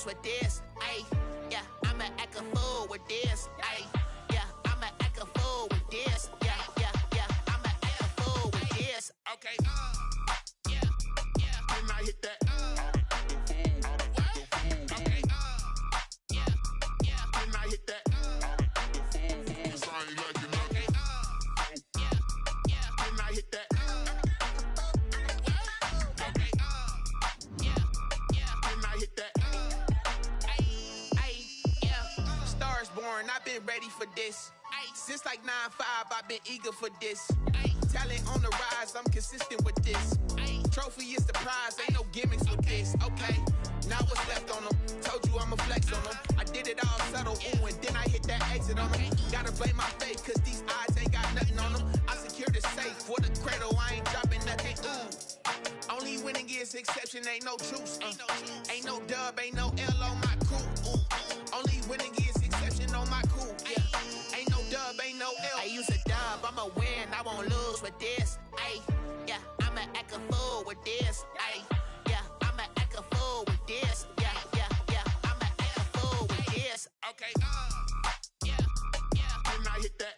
lose with this. Ay, yeah, I'ma act a fool with this. Ay, yeah, I'ma act a fool with this. Yeah, yeah, yeah, I'ma act a fool with this. Okay, yeah, yeah, then I hit that. Okay, yeah, yeah, then I hit that. I've been ready for this. Since like 9-5, I've been eager for this. Talent on the rise, I'm consistent with this. Trophy is the prize, ain't no gimmicks with this. Okay, now what's left on them? Told you I'ma flex on them. I did it all subtle, ooh, and then I hit that exit on them. Gotta blame my faith, cause these eyes ain't got nothing on them. I secured the safe for the cradle, I ain't dropping nothing, ooh. Only winning is exception, ain't no truce. Ain't no dub, ain't no L on my crew. Only winning is exception on my crew. Yeah. Ain't no dub, ain't no L. I use a dub, I'ma win, I won't lose with this. Ay, yeah, I'ma act a fool with this. Ay, yeah, I'ma act a fool with this. Yeah, yeah, yeah, I'ma act a fool with this. Okay, yeah, yeah, then I hit that.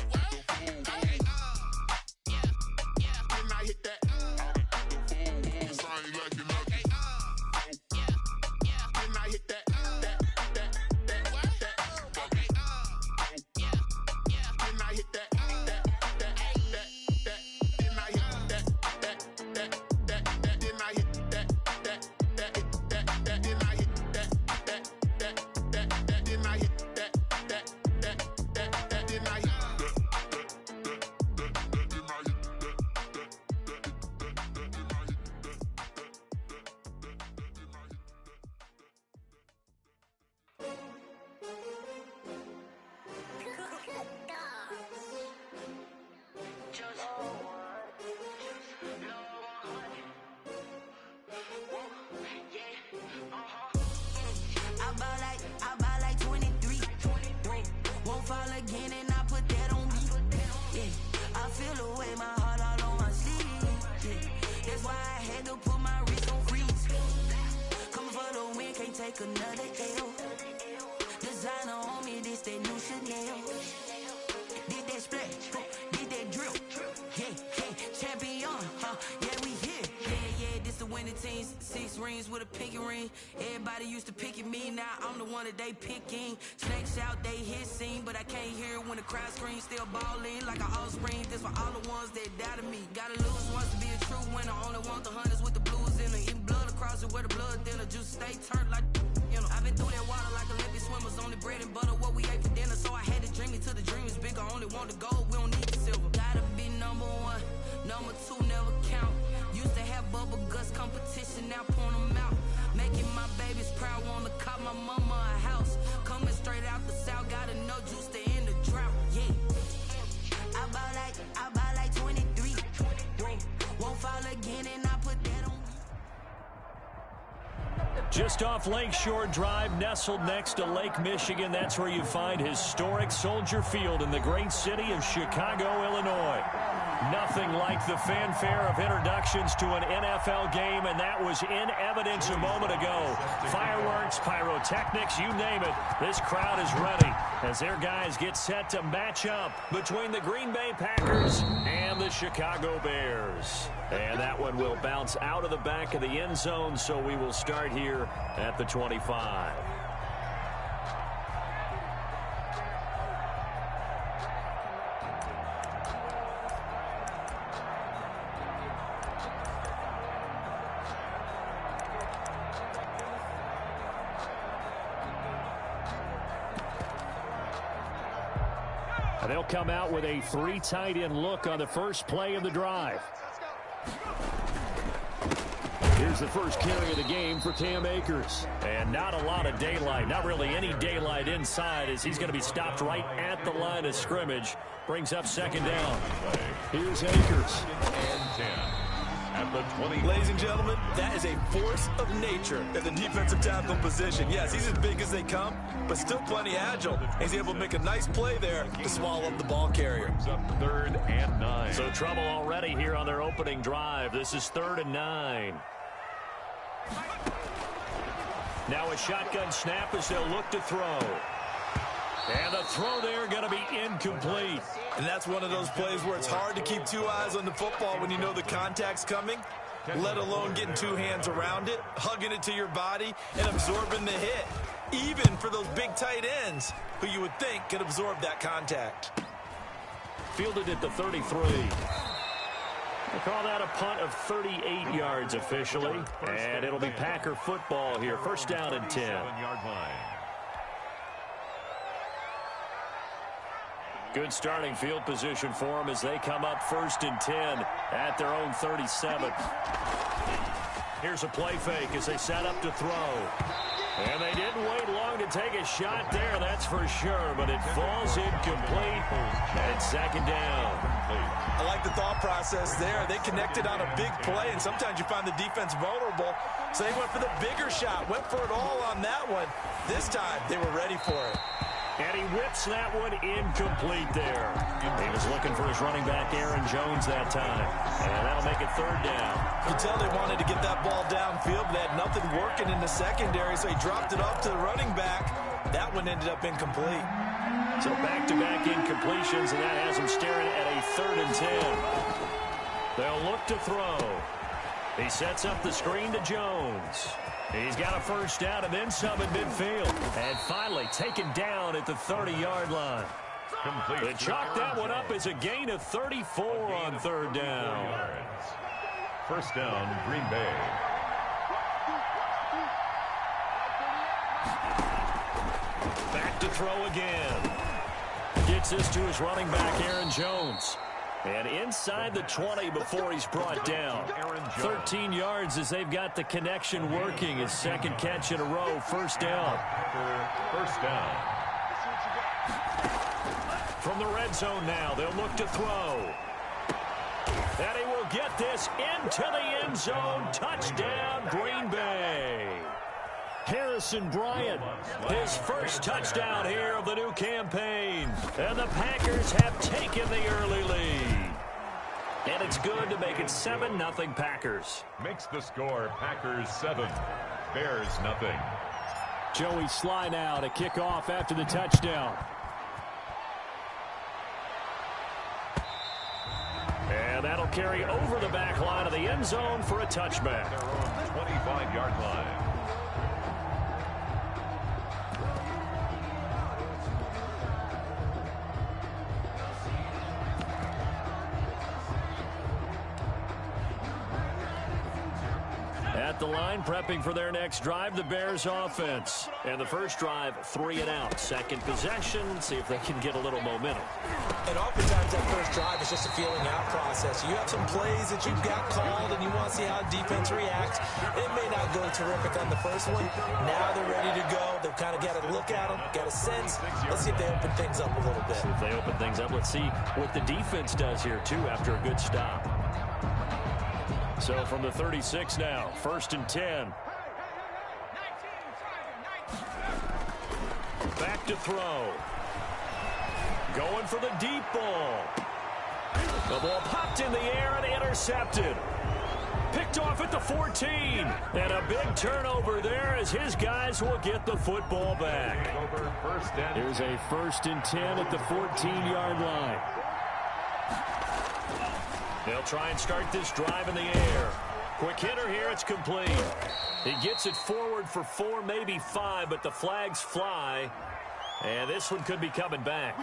Okay, yeah, yeah, then I hit that. They picking snakes out, they hissing, but I can't hear it when the crowd screams. Still balling like an offspring. This for all the ones that doubted me. Gotta lose once to be a true winner. Only want the hunters with the blues in it. Eating blood across it where the blood thinner. Juice stay turned like, you know. I've been through that water like Olympic swimmers. Only bread and butter what we ate for dinner. So I had to dream it till the dream is bigger. Only want the gold, we don't need the silver. Gotta be number one, number two never count. Used to have bubble guts competition, now point them out. Making my babies proud, wanna cop my mama a house. Coming straight out the south, gotta know juice to end the drought. Yeah, I buy like 23. Won't fall again, and I put that on. Just off Lakeshore Drive, nestled next to Lake Michigan. That's where you find historic Soldier Field in the great city of Chicago, Illinois. Nothing like the fanfare of introductions to an NFL game, and that was in evidence a moment ago. Fireworks, pyrotechnics, you name it. This crowd is ready as their guys get set to match up between the Green Bay Packers and the Chicago Bears. And that one will bounce out of the back of the end zone, so we will start here at the 25. They'll come out with a 3 tight end look on the first play of the drive. Here's the first carry of the game for Cam Akers. And not a lot of daylight, not really any daylight inside, as he's going to be stopped right at the line of scrimmage. Brings up second down. Here's Akers. And 10. At the 20. Ladies and gentlemen, that is a force of nature at the defensive tackle position. Yes, he's as big as they come, but still plenty agile. He's able to make a nice play there to swallow up the ball carrier. It's up 3rd and 9. So trouble already here on their opening drive. This is 3rd and 9. Now a shotgun snap as they'll look to throw. And the throw there going to be incomplete. And that's one of those plays where it's hard to keep two eyes on the football when you know the contact's coming, let alone getting two hands around it, hugging it to your body, and absorbing the hit, even for those big tight ends who you would think could absorb that contact. Fielded at the 33. They call that a punt of 38 yards officially, and it'll be Packer football here. First down and 10. Good starting field position for them as they come up first and 10 at their own 37. Here's a play fake as they set up to throw. And they didn't wait long to take a shot there, that's for sure, but it falls incomplete at second down. I like the thought process there. They connected on a big play, and sometimes you find the defense vulnerable, so they went for the bigger shot, went for it all on that one. This time, they were ready for it. And he whips that one incomplete there. He was looking for his running back, Aaron Jones, that time. And that'll make it third down. You can tell they wanted to get that ball downfield, but they had nothing working in the secondary, so he dropped it off to the running back. That one ended up incomplete. So back-to-back incompletions, and that has him staring at a third and 10. They'll look to throw. He sets up the screen to Jones. He's got a first down and then some in midfield. And finally taken down at the 30-yard line. They chalk that one up as a gain of 34 on third down. First down, Green Bay. Back to throw again. Gets this to his running back, Aaron Jones. And inside the 20 before he's brought down. 13 yards as they've got the connection working. His second catch in a row. First down. First down. From the red zone now, they'll look to throw. And he will get this into the end zone. Touchdown, Green Bay. Harrison Bryant, his first touchdown here of the new campaign. And the Packers have taken the early lead. And it's good to make it 7-0 Packers. Makes the score Packers 7, Bears nothing. Joey Sly now to kick off after the touchdown. And that'll carry over the back line of the end zone for a touchback. Their own 25-yard line. At the line, prepping for their next drive, the Bears offense. And the first drive, 3 and out. Second possession, see if they can get a little momentum. And oftentimes that first drive is just a feeling out process. You have some plays that you've got called and you want to see how defense reacts. It may not go terrific on the first one. Now they're ready to go. They've kind of got to look at them, got a sense. Let's see if they open things up a little bit. See if they open things up. Let's see what the defense does here, too, after a good stop. So from the 36 now, first and 10. Back to throw. Going for the deep ball. The ball popped in the air and intercepted. Picked off at the 14. And a big turnover there as his guys will get the football back. Here's a first and 10 at the 14-yard line. They'll try and start this drive in the air. Quick hitter here, it's complete. He gets it forward for 4, maybe 5, but the flags fly. And this one could be coming back.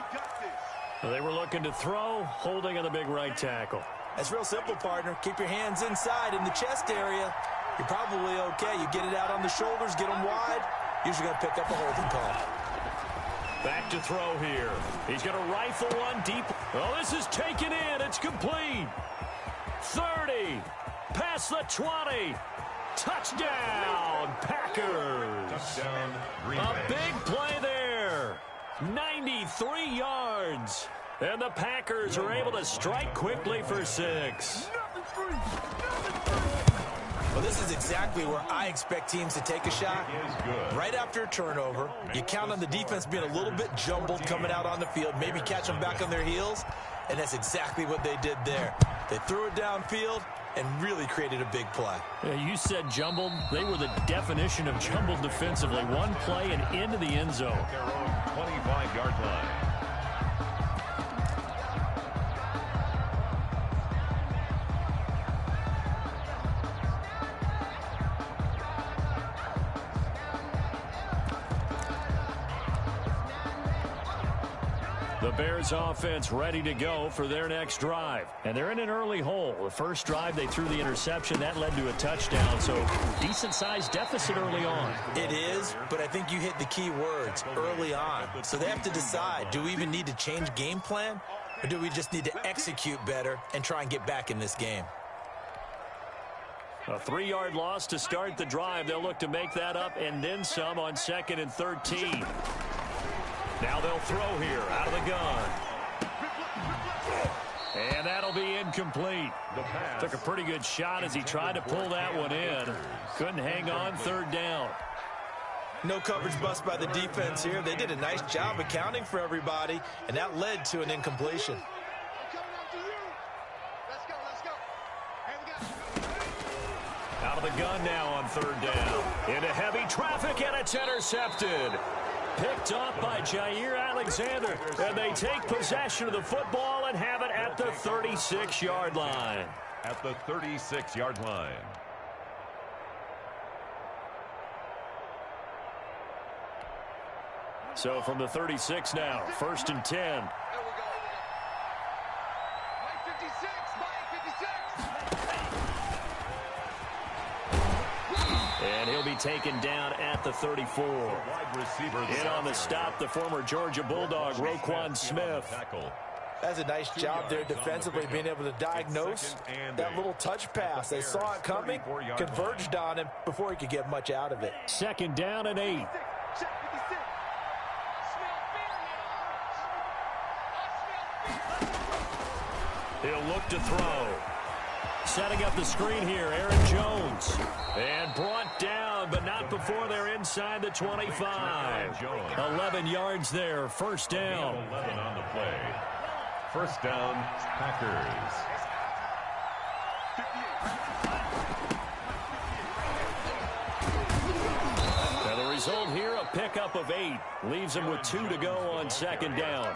They were looking to throw, holding on the big right tackle. That's real simple, partner. Keep your hands inside in the chest area. You're probably okay. You get it out on the shoulders, get them wide. Usually going to pick up a holding call. Back to throw here. He's going to rifle one deep. Oh, this is taken in. It's complete. 30. Past the 20. Touchdown, Packers. Touchdown, Green Bay. A big play there. 93 yards. And the Packers are able to strike quickly for 6. Well, this is exactly where I expect teams to take a shot. Right after a turnover, you count on the defense being a little bit jumbled coming out on the field, maybe catch them back on their heels, and that's exactly what they did there. They threw it downfield, and really created a big play. You said jumbled. They were the definition of jumbled defensively. One play and into the end zone. Their own 25-yard line. The Bears offense ready to go for their next drive. And they're in an early hole. The first drive, they threw the interception. That led to a touchdown. So decent-sized deficit early on. It is, but I think you hit the key words, early on. So they have to decide, do we even need to change game plan? Or do we just need to execute better and try and get back in this game? A 3-yard loss to start the drive. They'll look to make that up and then some on 2nd and 13. Now they'll throw here out of the gun. And that'll be incomplete. Took a pretty good shot as he tried to pull that one in. Couldn't hang on, 3rd down. No coverage bust by the defense here. They did a nice job accounting for everybody, and that led to an incompletion. Out of the gun now on 3rd down. Into heavy traffic, and it's intercepted. Picked off by Jair Alexander, and they take possession of the football and have it at the 36-yard line. At the 36-yard line. So from the 36 now, 1st and 10. And he'll be taken down at the 34. In on the stop, the former Georgia Bulldog, Roquan Smith. That's a nice job there defensively, being able to diagnose that little touch pass. They saw it coming, converged on him before he could get much out of it. 2nd down and 8. He'll look to throw. Setting up the screen here, Aaron Jones. And brought down, but not before they're inside the 25. 11 yards there, 1st down. 11 on the play. 1st down, Packers. Now the result here, a pickup of 8. Leaves them with 2 to go on 2nd down.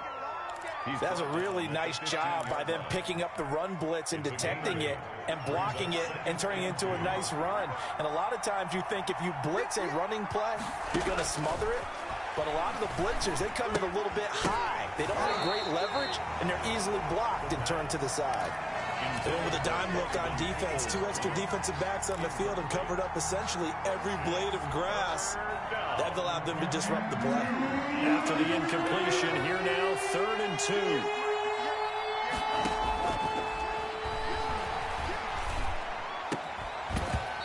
That's a really nice job by them picking up the run blitz and detecting it and blocking it and turning it into a nice run. And a lot of times you think if you blitz a running play, you're going to smother it. But a lot of the blitzers, they come in a little bit high. They don't have great leverage, and they're easily blocked and turned to the side. And with a dime look on defense, 2 extra defensive backs on the field and covered up essentially every blade of grass. That allowed them to disrupt the play. After the incompletion, here now, 3rd and 2.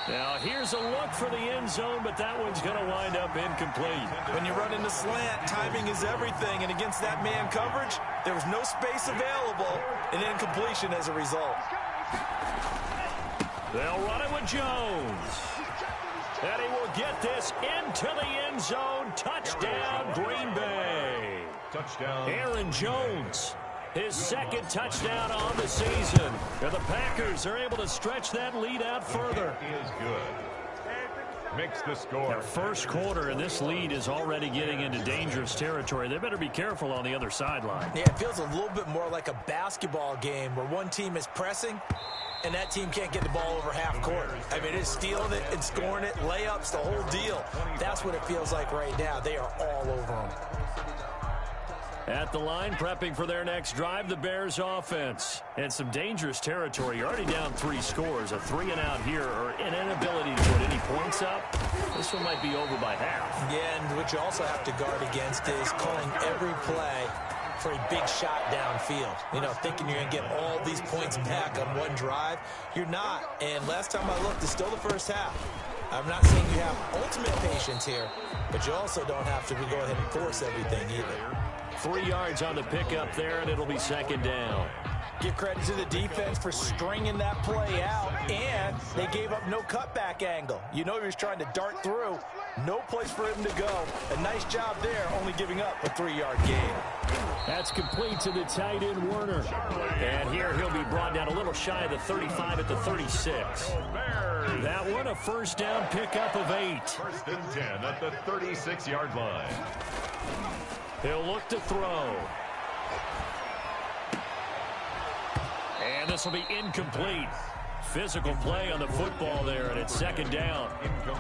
Now here's a look for the end zone, but that one's going to wind up incomplete. When you run in the slant, timing is everything, and against that man coverage, there was no space available, and incompletion as a result. They'll run it with Jones. And he will get this into the end zone. Touchdown, Green Bay. Touchdown. Aaron Jones, his 2nd touchdown on the season. And the Packers are able to stretch that lead out further. He is good. Makes the score. Their 1st quarter, and this lead is already getting into dangerous territory. They better be careful on the other sideline. Yeah, it feels a little bit more like a basketball game where one team is pressing and that team can't get the ball over half court. I mean, it's stealing it and scoring it, layups, the whole deal. That's what it feels like right now. They are all over them. At the line, prepping for their next drive, the Bears offense. And some dangerous territory. You're already down 3 scores. A 3-and-out here, or an inability to put any points up. This one might be over by half. Yeah, and what you also have to guard against is calling every play for a big shot downfield. You know, thinking you're going to get all these points back on one drive. You're not. And last time I looked, it's still the 1st half. I'm not saying you have ultimate patience here, but you also don't have to go ahead and force everything either. 3 yards on the pickup there, and it'll be 2nd down. Give credit to the defense for stringing that play out, and they gave up no cutback angle. You know he was trying to dart through. No place for him to go. A nice job there, only giving up a 3-yard gain. That's complete to the tight end, Werner. And here he'll be brought down a little shy of the 35 at the 36. That one, a first down pickup of 8. First and 10 at the 36-yard line. He'll look to throw. And this will be incomplete. Physical play on the football there, and it's second down.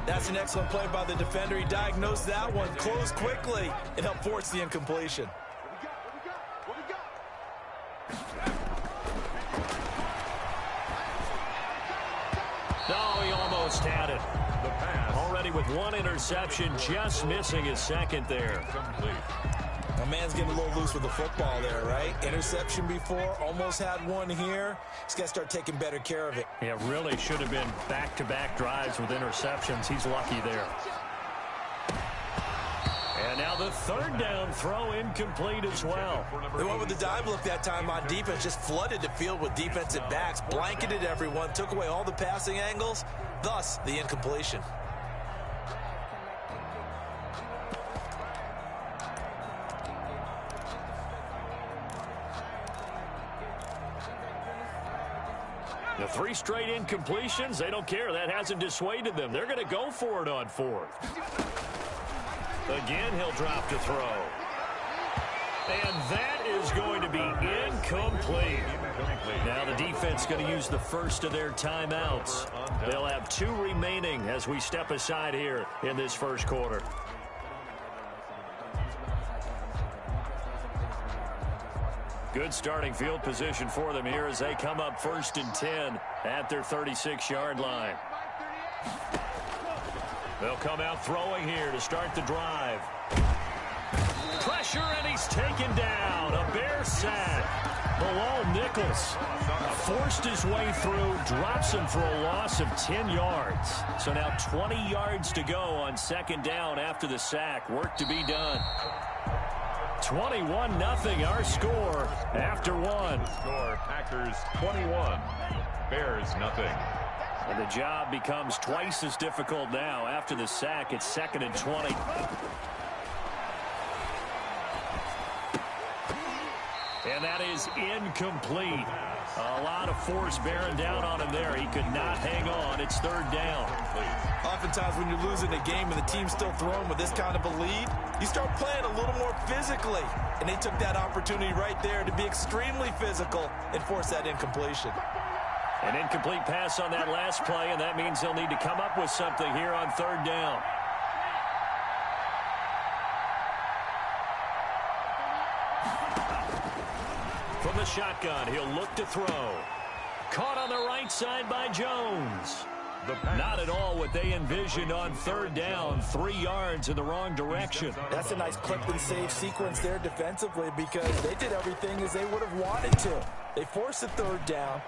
That's an excellent play by the defender. He diagnosed that one, closed quickly, and helped force the incompletion. No, he almost had it. The pass. Already with one interception, just missing his second there. Complete. A man's getting a little loose with the football there, right? Interception before, almost had one here. He's got to start taking better care of it. Yeah, really should have been back-to-back drives with interceptions. He's lucky there. And now the third down throw incomplete as well. They went with the dime look that time on defense, just flooded the field with defensive backs, blanketed everyone, took away all the passing angles, thus the incompletion. The 3 straight incompletions, they don't care. That hasn't dissuaded them. They're going to go for it on 4th. Again, he'll drop to throw. And that is going to be incomplete. Now the defense going to use the first of their timeouts. They'll have 2 remaining as we step aside here in this first quarter. Good starting field position for them here as they come up first and 10 at their 36-yard line. They'll come out throwing here to start the drive. Pressure, and he's taken down. A Bear sack. Bilal Nichols forced his way through, drops him for a loss of 10 yards. So now 20 yards to go on second down after the sack. Work to be done. 21-0 our score after one. Score Packers 21, Bears nothing. And the job becomes twice as difficult now. After the sack, it's second and 20. And that is incomplete. A lot of force bearing down on him there. He could not hang on. It's third down. Oftentimes when you're losing a game and the team's still throwing with this kind of a lead, you start playing a little more physically. And they took that opportunity right there to be extremely physical and force that incompletion. An incomplete pass on that last play, and that means they'll need to come up with something here on third down. From the shotgun, he'll look to throw. Caught on the right side by Jones. Not at all what they envisioned on third down. 3 yards in the wrong direction. That's a nice clip and save sequence there defensively because they did everything as they would have wanted to. They forced the third down,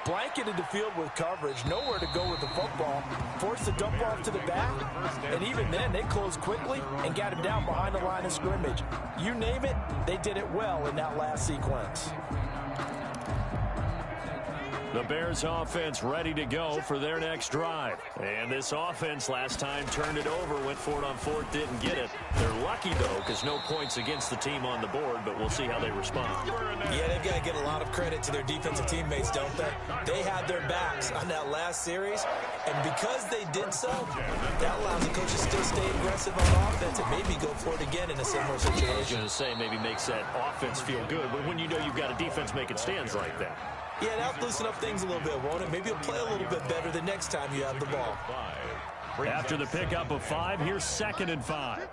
blanketed the field with coverage, nowhere to go with the football, forced the dump off to the back, and even then they closed quickly and got him down behind the line of scrimmage. You name it, they did it well in that last sequence. The Bears offense ready to go for their next drive. And this offense last time turned it over, went for it on fourth, didn't get it. They're lucky, though, because no points against the team on the board, but we'll see how they respond. Yeah, they've got to get a lot of credit to their defensive teammates, don't they? They had their backs on that last series, and because they did so, that allows the coach to still stay aggressive on offense and maybe go for it again in a similar situation. I was going to say maybe makes that offense feel good, but when you know you've got a defense making stands like that. Yeah, that'll loosen up things a little bit, won't it? Maybe you'll play a little bit better the next time you have the ball. After the pickup of 5, here's second and 5.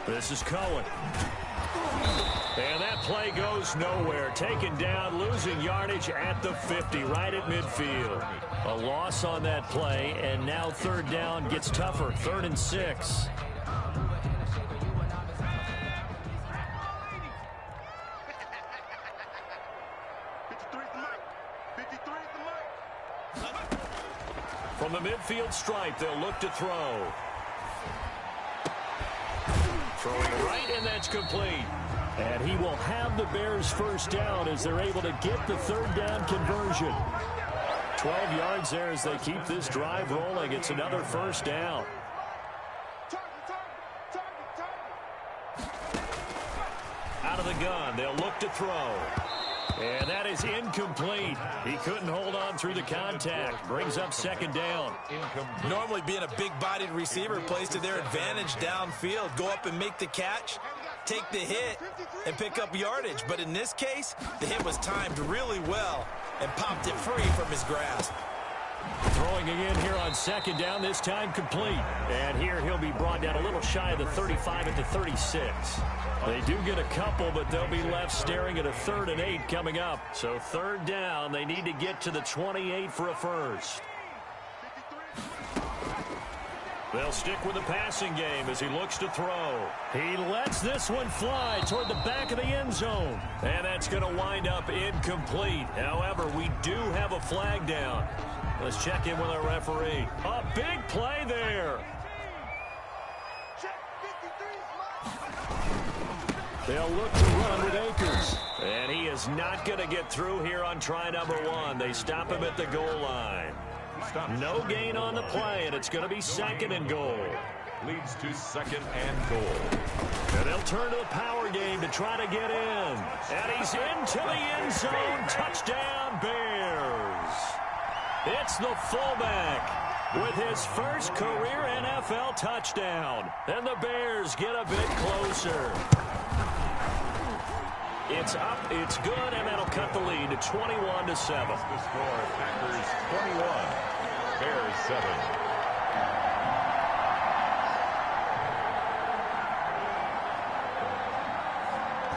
This is Cohen. And that play goes nowhere. Taken down, losing yardage at the 50, right at midfield. A loss on that play, and now third down gets tougher. 3rd and 6. From the midfield stripe, they'll look to throw. Throwing right, and that's complete. And he will have the Bears first down as they're able to get the third down conversion. 12 yards there as they keep this drive rolling. It's another first down. Out of the gun. They'll look to throw. And that is incomplete. He couldn't hold on through the contact. Brings up second down. Normally being a big-bodied receiver plays to their advantage downfield. Go up and make the catch, take the hit, and pick up yardage. But in this case, the hit was timed really well and popped it free from his grasp. Throwing again here on second down, this time complete. And here he'll be brought down a little shy of the 35 at the 36. They do get a couple, but they'll be left staring at a 3rd and 8 coming up. So third down, they need to get to the 28 for a first. They'll stick with the passing game as he looks to throw. He lets this one fly toward the back of the end zone. And that's going to wind up incomplete. However, we do have a flag down. Let's check in with our referee. A big play there. They'll look to run with Akers. And he is not going to get through here on try number 1. They stop him at the goal line. No gain on the play, and it's going to be 2nd and goal. Leads to 2nd and goal. And they'll turn to the power game to try to get in. And he's into the end zone. Touchdown, Bears. It's the fullback with his first career NFL touchdown. And the Bears get a bit closer. It's up, it's good, and that'll cut the lead to 21-7. The score, Packers 21, Bears 7.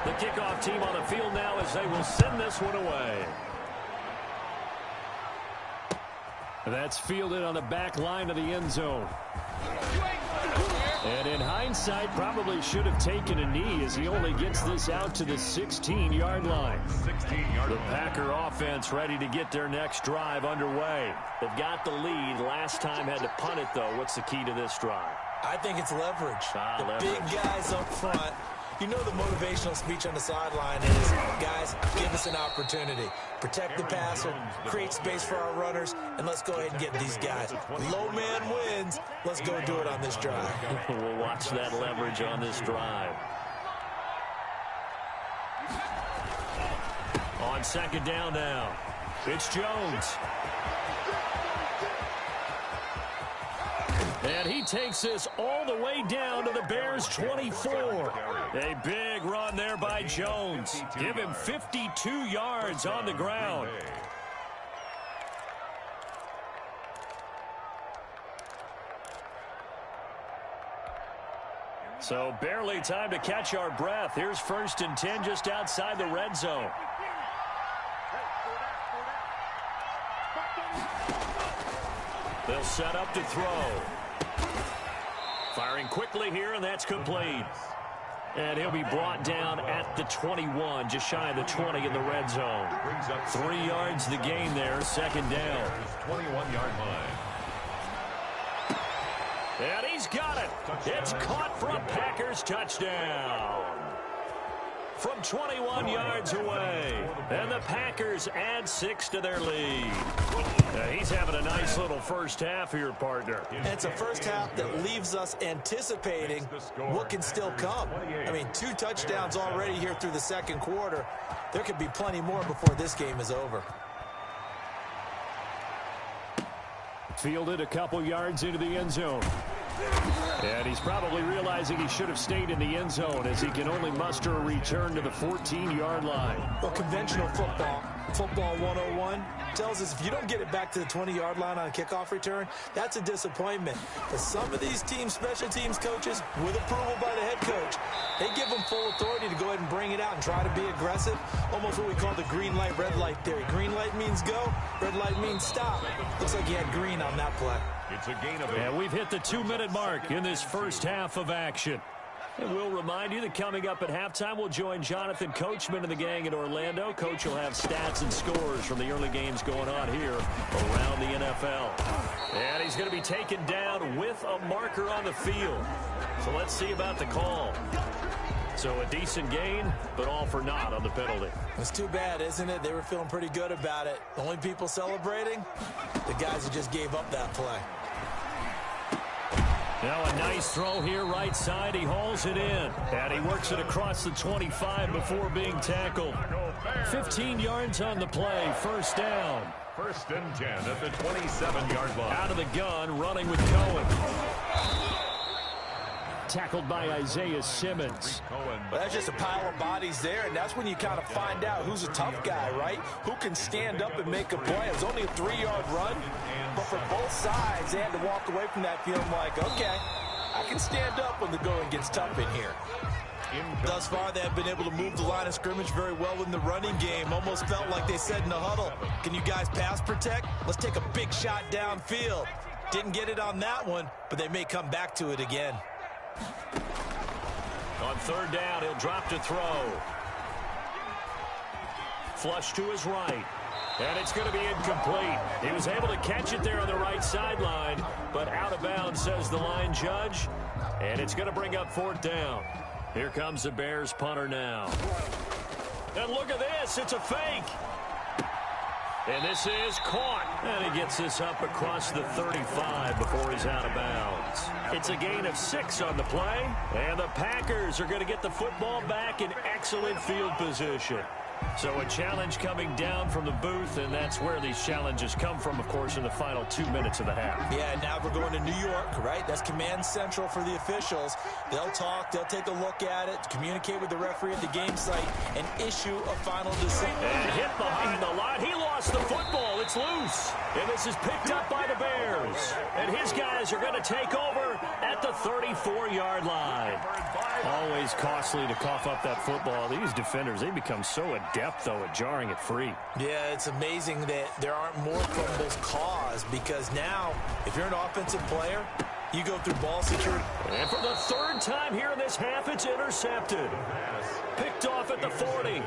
The kickoff team on the field now as they will send this one away. That's fielded on the back line of the end zone. And in hindsight, probably should have taken a knee as he only gets this out to the 16-yard line. 16-yard The Packer offense ready to get their next drive underway. They've got the lead. Last time had to punt it, though. What's the key to this drive? I think it's leverage. Leverage. Big guys up front. You know the motivational speech on the sideline is, guys, give us an opportunity. Protect the passer, create space for our runners, and let's go ahead and get these guys. Low man wins. Let's go do it on this drive. We'll watch that leverage on this drive. On second down now, it's Jones. And he takes this all the way down to the Bears' 24. A big run there by Jones. Give him 52 yards on the ground. So barely time to catch our breath. Here's 1st and 10 just outside the red zone. They'll set up to throw. Firing quickly here, and that's complete. And he'll be brought down at the 21, just shy of the 20 in the red zone. 3 yards the gain there, 2nd down. 21-yard line. And he's got it. It's caught for a Packers touchdown. From 21 yards away. And the Packers add 6 to their lead. He's having a nice little first half here, partner. And it's a first half that leaves us anticipating what can still come. I mean, 2 touchdowns already here through the 2nd quarter. There could be plenty more before this game is over. Fielded a couple yards into the end zone. And he's probably realizing he should have stayed in the end zone as he can only muster a return to the 14-yard line. Well, conventional football 101 tells us if you don't get it back to the 20-yard line on a kickoff return, that's a disappointment. But some of these team special teams coaches, with approval by the head coach, they give them full authority to go ahead and bring it out and try to be aggressive. Almost what we call the green light, red light theory. Green light means go, red light means stop. Looks like he had green on that play. It's a gain of 8. And we've hit the 2-minute mark in this first half of action. And we'll remind you that coming up at halftime, we'll join Jonathan Coachman and the gang in Orlando. Coach will have stats and scores from the early games going on here around the NFL. And he's going to be taken down with a marker on the field. So let's see about the call. So a decent gain, but all for naught on the penalty. It's too bad, isn't it? They were feeling pretty good about it. The only people celebrating, the guys who just gave up that play. Now a nice throw here right side. He hauls it in. And he works it across the 25 before being tackled. 15 yards on the play. First down. 1st and 10 at the 27-yard line. Out of the gun, running with Cohen. Tackled by Isaiah Simmons. Well, that's just a pile of bodies there, and that's when you kind of find out who's a tough guy, right? Who can stand up and make a play. It was only a 3-yard run, but for both sides, they had to walk away from that feeling like, okay, I can stand up when the going gets tough in here. Thus far, they have been able to move the line of scrimmage very well in the running game. Almost felt like they said in the huddle, can you guys pass protect? Let's take a big shot downfield. Didn't get it on that one, but they may come back to it again. On 3rd down, he'll drop to throw. Flush to his right. And it's going to be incomplete. He was able to catch it there on the right sideline, but out of bounds, says the line judge. And it's going to bring up 4th down. Here comes the Bears punter now. And look at this. It's a fake. And this is caught. And he gets this up across the 35 before he's out of bounds. It's a gain of 6 on the play. And the Packers are going to get the football back in excellent field position. So a challenge coming down from the booth, and that's where these challenges come from, of course, in the final 2 minutes of the half. Yeah, now we're going to New York, right? That's command central for the officials. They'll talk, they'll take a look at it, communicate with the referee at the game site, and issue a final decision. And hit behind the line. He lost the football. It's loose. And this is picked up by the Bears. And his guys are going to take over at the 34-yard line. Always costly to cough up that football. These defenders, they become so adept, though, at jarring it free. Yeah, it's amazing that there aren't more fumbles caused, because now, if you're an offensive player, you go through ball security. And for the 3rd time here in this half, it's intercepted. Picked off at the 40.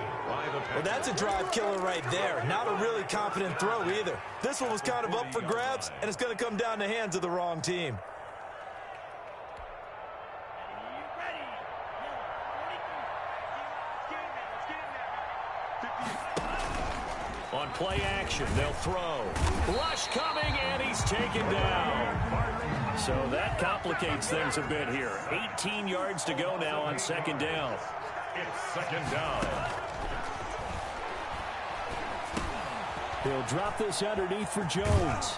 Well, that's a drive killer right there. Not a really confident throw either. This one was kind of up for grabs, and it's going to come down the hands of the wrong team. On play action, they'll throw. Rush coming, and he's taken down. So that complicates things a bit here. 18 yards to go now on 2nd down. It's 2nd down. He'll drop this underneath for Jones.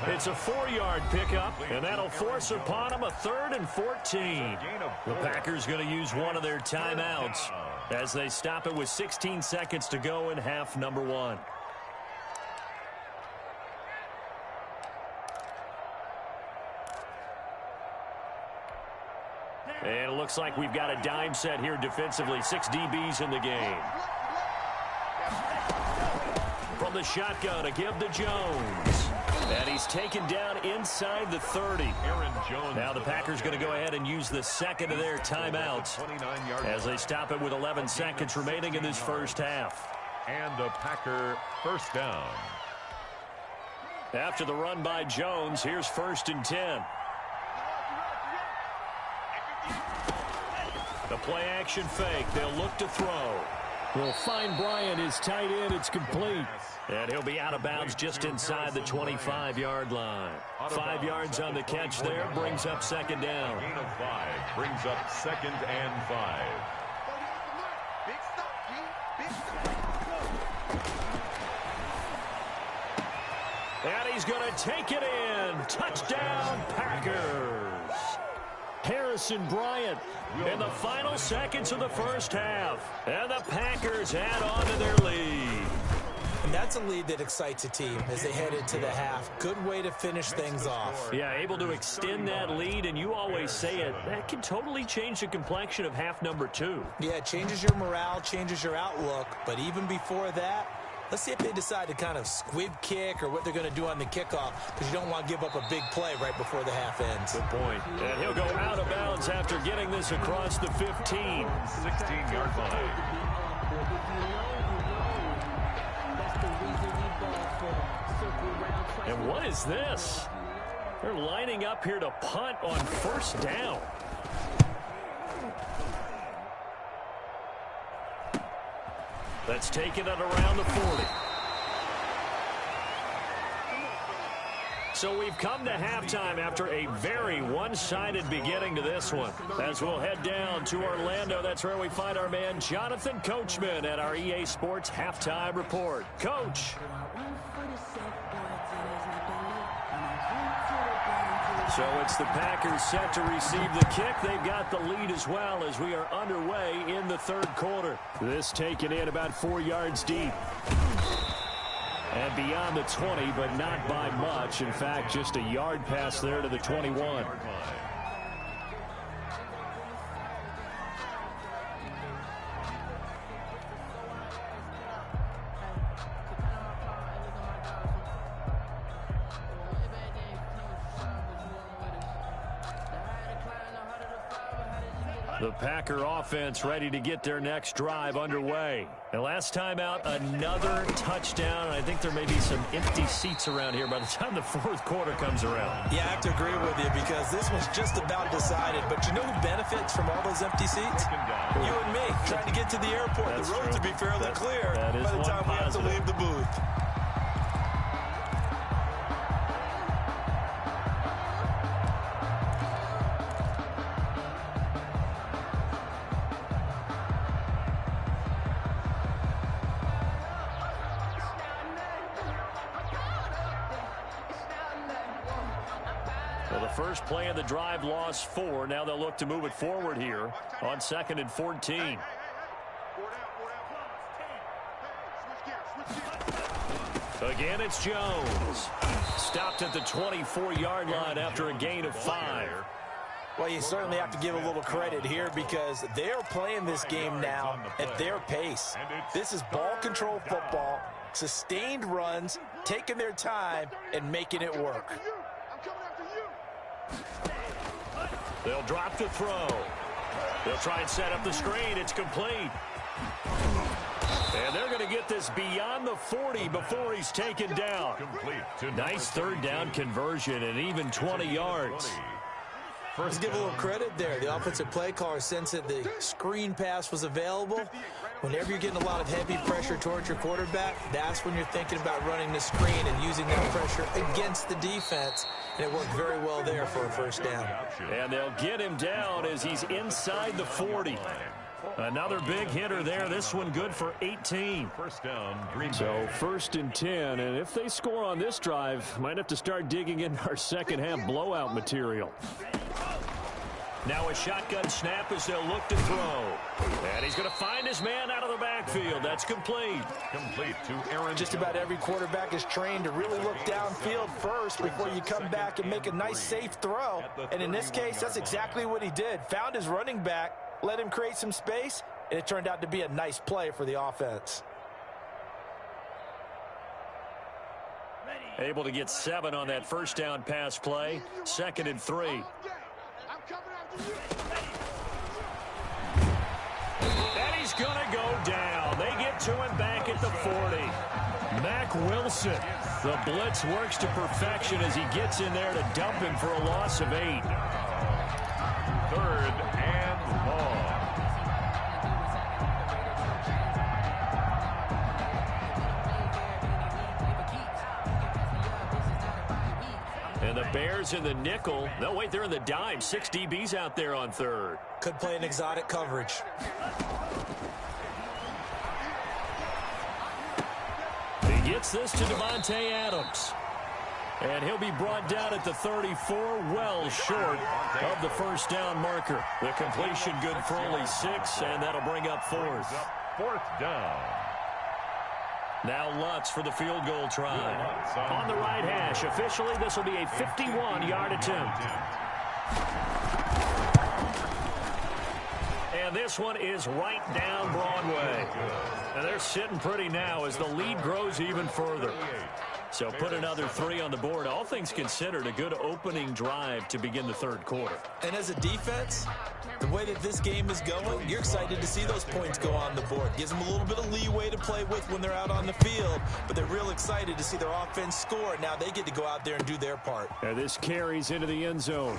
It's a 4-yard pickup, and that'll force upon him a 3rd and 14. The Packers going to use one of their timeouts as they stop it with 16 seconds to go in half number 1. And it looks like we've got a dime set here defensively. 6 DBs in the game. From the shotgun, a give to Jones. And he's taken down inside the 30. Aaron Jones. Now the Packers going to go ahead and use the second of their timeouts as they stop it with 11 seconds remaining in this first half. And a Packer 1st down. After the run by Jones, here's 1st and 10. The play action fake. They'll look to throw. Will find Bryant, his tight end. It's complete. And he'll be out of bounds just inside the 25-yard line. 5 yards on the catch there. Brings up 2nd down. Gain of 5 brings up 2nd and 5. And he's going to take it in. Touchdown, Packers. Harrison Bryant in the final seconds of the first half. And the Packers add on to their lead. And that's a lead that excites a team as they head into the half. Good way to finish things off. Yeah, able to extend that lead, and you always say it, that can totally change the complexion of half number 2. Yeah, it changes your morale, changes your outlook. But even before that, let's see if they decide to kind of squib kick or what they're going to do on the kickoff, because you don't want to give up a big play right before the half ends. Good point. And he'll go out of bounds after getting this across the 15. 16-yard line. And what is this? They're lining up here to punt on 1st down. That's taken at around the 40. So we've come to halftime after a very one-sided beginning to this one. As we'll head down to Orlando, that's where we find our man Jonathan Coachman at our EA Sports Halftime Report. Coach. So it's the Packers set to receive the kick. They've got the lead as well as we are underway in the third quarter. This taken in about 4 yards deep. And beyond the 20, but not by much. In fact, just a yard pass there to the 21. The Packer offense ready to get their next drive underway. The last time out, another touchdown. I think there may be some empty seats around here by the time the fourth quarter comes around. Yeah, I have to agree with you because this one's just about decided. But you know who benefits from all those empty seats? You and me, trying to get to the airport. That's the roads true. will be fairly clear by the time we have to leave the booth. Well, the first play of the drive lost 4. Now they'll look to move it forward here on 2nd and 14. Again, it's Jones. Stopped at the 24-yard line after a gain of 5. Well, you certainly have to give a little credit here because they're playing this game now at their pace. This is ball control football, sustained runs, taking their time, and making it work. They'll drop the throw. They'll try and set up the screen. It's complete. And they're going to get this beyond the 40 before he's taken down. Nice third down conversion and even 20 yards. Let's give a little credit there. The offensive play caller sensed that the screen pass was available. Whenever you're getting a lot of heavy pressure towards your quarterback, that's when you're thinking about running the screen and using that pressure against the defense. And it worked very well there for a first down. And they'll get him down as he's inside the 40. Another big hitter there. This one good for 18. First down, Green Bay. So 1st and 10. And if they score on this drive, might have to start digging in our second half blowout material. Now a shotgun snap as they'll look to throw. And he's going to find his man out of the backfield. That's complete. Complete to Aaron. Just about every quarterback is trained to really look downfield first before you come back and make a nice, safe throw. And in this case, that's exactly what he did. Found his running back, let him create some space, and it turned out to be a nice play for the offense. Able to get 7 on that first down pass play. 2nd and 3. And he's going to go down. They get to him back at the 40. Mack Wilson. The blitz works to perfection as he gets in there to dump him for a loss of 8. 3rd and long. And the Bears in the nickel. No, wait, they're in the dime. 6 DBs out there on 3rd. Could play an exotic coverage. He gets this to Devontae Adams. And he'll be brought down at the 34, well short of the first down marker. The completion good for only 6, and that'll bring up 4th. 4th down. Now Lutz for the field goal try. On the right hash. Officially, this will be a 51-yard attempt. And this one is right down Broadway. And they're sitting pretty now as the lead grows even further. So put another 3 on the board. All things considered, a good opening drive to begin the third quarter. And as a defense, the way that this game is going, you're excited to see those points go on the board. Gives them a little bit of leeway to play with when they're out on the field, but they're real excited to see their offense score. Now they get to go out there and do their part. And this carries into the end zone.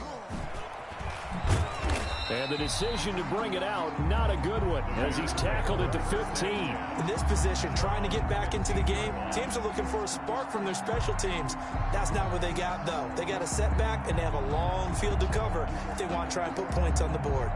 And the decision to bring it out, not a good one, as he's tackled at the 15. In this position, trying to get back into the game, teams are looking for a spark from their special teams. That's not what they got, though. They got a setback, and they have a long field to cover if they want to try and put points on the board.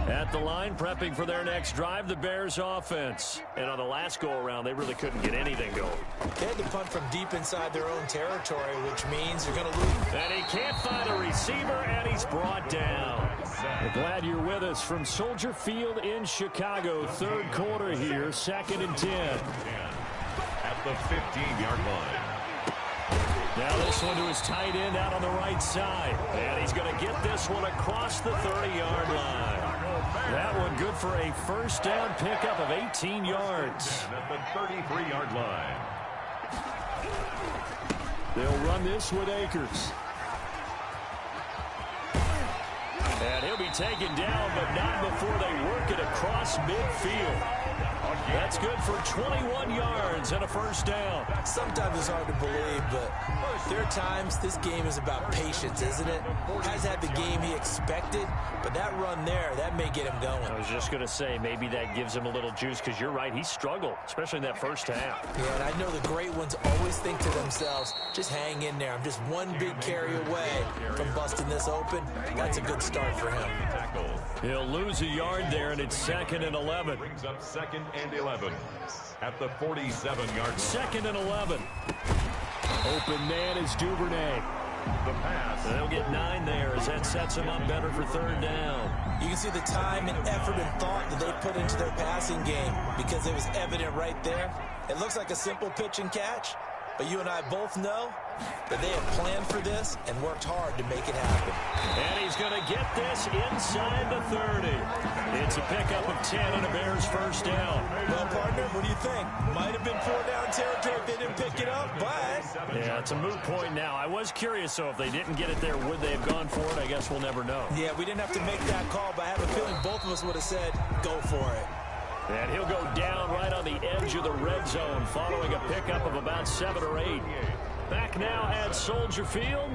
At the line, prepping for their next drive, the Bears offense. And on the last go-around, they really couldn't get anything going. They had to punt from deep inside their own territory, which means you're going to lose. And he can't find a receiver, and he's brought down. We're glad you're with us from Soldier Field in Chicago. Third quarter here, 2nd and 10. At the 15-yard line. Now this one to his tight end out on the right side. And he's going to get this one across the 30-yard line. That one good for a first down pickup of 18 yards. At the 33-yard line. They'll run this with Akers. And he'll be taken down, but not before they work it across midfield. That's good for 21 yards and a first down. Sometimes it's hard to believe, but there are times this game is about patience, isn't it? Has had the game he expected, but that run there, that may get him going. I was just going to say, maybe that gives him a little juice, because you're right, he struggled, especially in that first half. Yeah, and I know the great ones always think to themselves, just hang in there. I'm just one big carry away from busting this open. That's a good start for him. He'll lose a yard there, and it's 2nd and 11. Brings up 2nd and 11 at the 47-yard line. 2nd and 11. Open man is Duvernay. The pass. They'll get 9 there as that sets them up better for third down. You can see the time and effort and thought that they put into their passing game because it was evident right there. It looks like a simple pitch and catch, but you and I both know that they have planned for this and worked hard to make it happen. And he's going to get this inside the 30. It's a pickup of 10 and a Bears first down. Well, partner, what do you think? Might have been 4-down territory if they didn't pick it up, but... Yeah, it's a moot point now. I was curious, so if they didn't get it there, would they have gone for it? I guess we'll never know. Yeah, we didn't have to make that call, but I have a feeling both of us would have said, go for it. And he'll go down right on the edge of the red zone following a pickup of about 7 or 8. Back now at Soldier Field.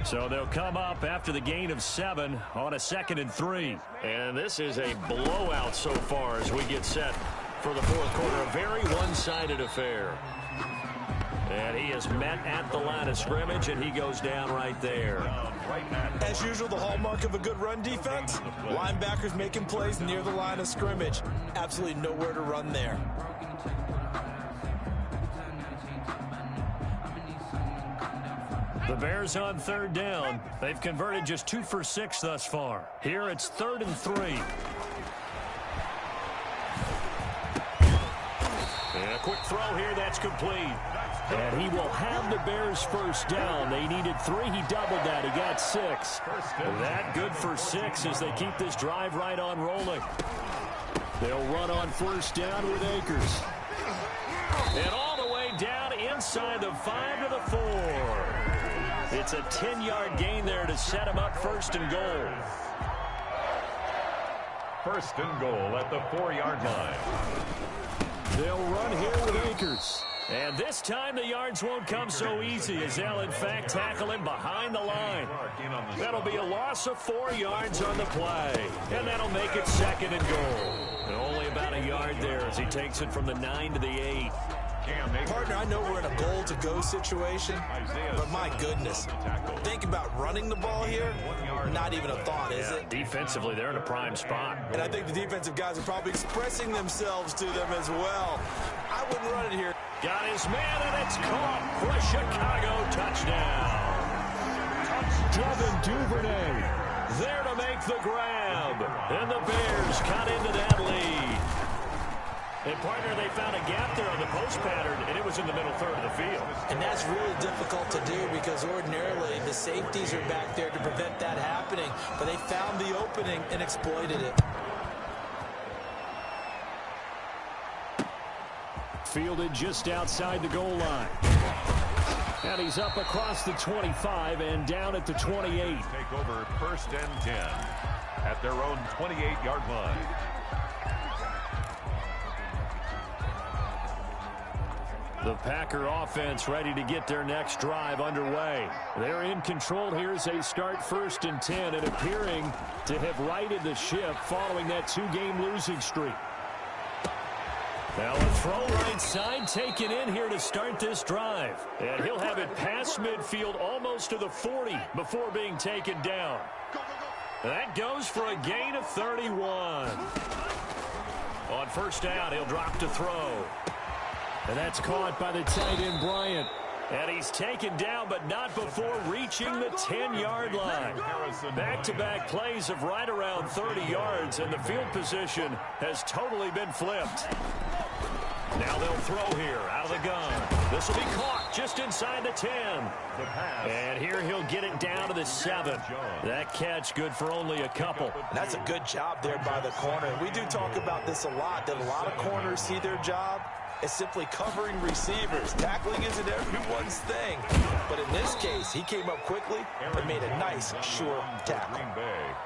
So they'll come up after the gain of 7 on a 2nd and 3. And this is a blowout so far as we get set for the fourth quarter. A very one-sided affair. And he is met at the line of scrimmage, and he goes down right there. As usual, the hallmark of a good run defense, linebackers making plays near the line of scrimmage. Absolutely nowhere to run there. The Bears on third down. They've converted just 2 for 6 thus far. Here it's 3rd and 3. And a quick throw here, that's complete. And he will have the Bears first down. They needed 3. He doubled that. He got 6. That good for 6 as they keep this drive right on rolling. They'll run on first down with Akers. And all the way down inside the 5 to the 4. It's a 10-yard gain there to set him up 1st and goal. 1st and goal at the 4-yard line. They'll run here with Akers. And this time the yards won't come so easy as they'll, in fact, tackle him behind the line. That'll be a loss of 4 yards on the play. And that'll make it 2nd and goal. And only about a yard there as he takes it from the 9 to the 8. Partner, I know we're in a goal-to-go situation, but my goodness, think about running the ball here, not even a thought, is it? Defensively, they're in a prime spot. And I think the defensive guys are probably expressing themselves to them as well. I wouldn't run it here. Got his man, and it's caught for a Chicago touchdown. Devin Duvernay there to make the grab. And the Bears cut into that lead. And, partner, they found a gap there on the post pattern, and it was in the middle third of the field. And that's really difficult to do because ordinarily the safeties are back there to prevent that happening. But they found the opening and exploited it. Fielded just outside the goal line. And he's up across the 25 and down at the 28. Take over 1st and 10 at their own 28-yard line. The Packer offense ready to get their next drive underway. They're in control here as they start 1st and 10 and appearing to have righted the ship following that 2-game losing streak. Now a throw right side taken in here to start this drive. And he'll have it past midfield almost to the 40 before being taken down. That goes for a gain of 31. On 1st down, he'll drop to throw. And that's caught by the tight end, Bryant. And he's taken down, but not before reaching the 10-yard line. Back-to-back plays of right around 30 yards, and the field position has totally been flipped. Now they'll throw here out of the gun. This will be caught just inside the 10. And here he'll get it down to the 7. That catch good for only a couple. And that's a good job there by the corner. We do talk about this a lot, that a lot of corners see their job as simply covering receivers. Tackling isn't everyone's thing. But in this case, he came up quickly and made a nice, sure tackle.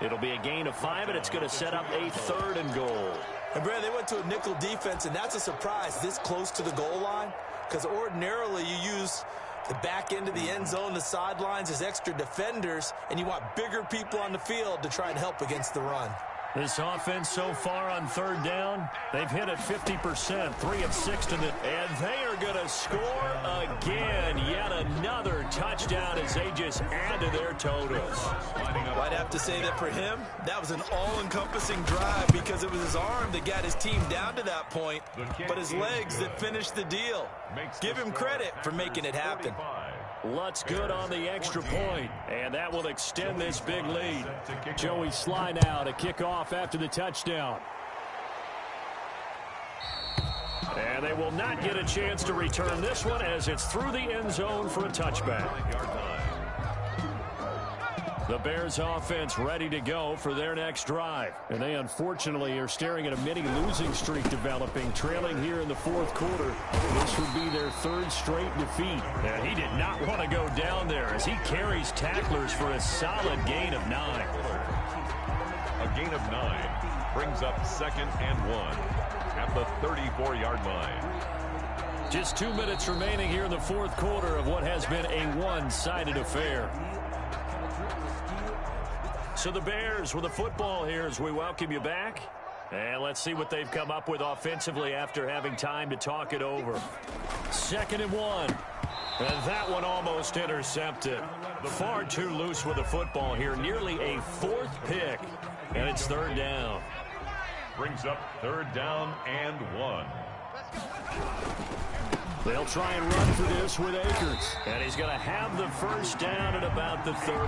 It'll be a gain of 5, and it's going to set up a 3rd and goal. And, Brad, they went to a nickel defense, and that's a surprise this close to the goal line, because ordinarily you use the back end of the end zone, the sidelines as extra defenders, and you want bigger people on the field to try and help against the run. This offense so far on 3rd down, they've hit it 50%, 3 of 6 to the, and they are going to score again. Yet another touchdown as they just add to their totals. I'd have to say that for him, that was an all-encompassing drive because it was his arm that got his team down to that point, but his legs that finished the deal. Give him credit for making it happen. Lutz good on the extra point, and that will extend this big lead. Joey Sly now to kick off after the touchdown. And they will not get a chance to return this one as it's through the end zone for a touchback. The Bears offense ready to go for their next drive. And they unfortunately are staring at a mini losing streak developing, trailing here in the 4th quarter. This would be their 3rd straight defeat. And he did not want to go down there as he carries tacklers for a solid gain of 9. A gain of 9 brings up 2nd and 1 at the 34-yard line. Just 2 minutes remaining here in the 4th quarter of what has been a one-sided affair. So the Bears with the football here as we welcome you back. And let's see what they've come up with offensively after having time to talk it over. 2nd and 1. And that one almost intercepted. Far too loose with the football here. Nearly a 4th pick. And it's 3rd down. Brings up 3rd down and 1. They'll try and run for this with Akers. And he's going to have the 1st down at about the 38.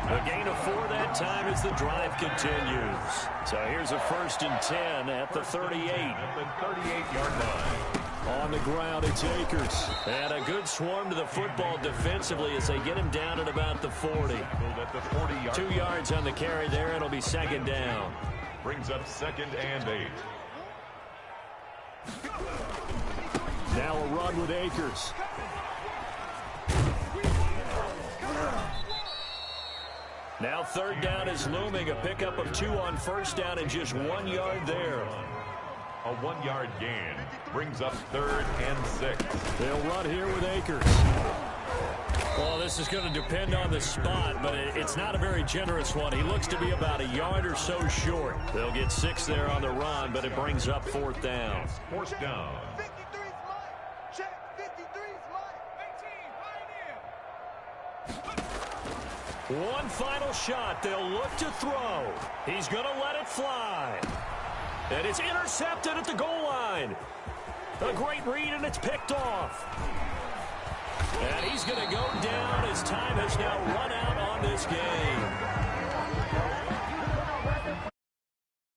A gain of 4 that time as the drive continues. So here's a 1st and 10 at the 38. At the 38-yard line. On the ground, it's Akers. And a good swarm to the football defensively as they get him down at about the 40. 2 yards on the carry there. It'll be 2nd down. Brings up 2nd and 8. Now a run with Akers. Now 3rd down is looming. A pickup of 2 on 1st down and just 1 yard there. A 1-yard gain brings up 3rd and 6. They'll run here with Akers. Well, this is going to depend on the spot, but it's not a very generous one. He looks to be about a yard or so short. They'll get 6 there on the run, but it brings up 4th down. 4th down. 53 Mike. Check. 53 Mike. One final shot. They'll look to throw. He's going to let it fly. And it's intercepted at the goal line. A great read, and it's picked off. And he's going to go down as time has now run out on this game.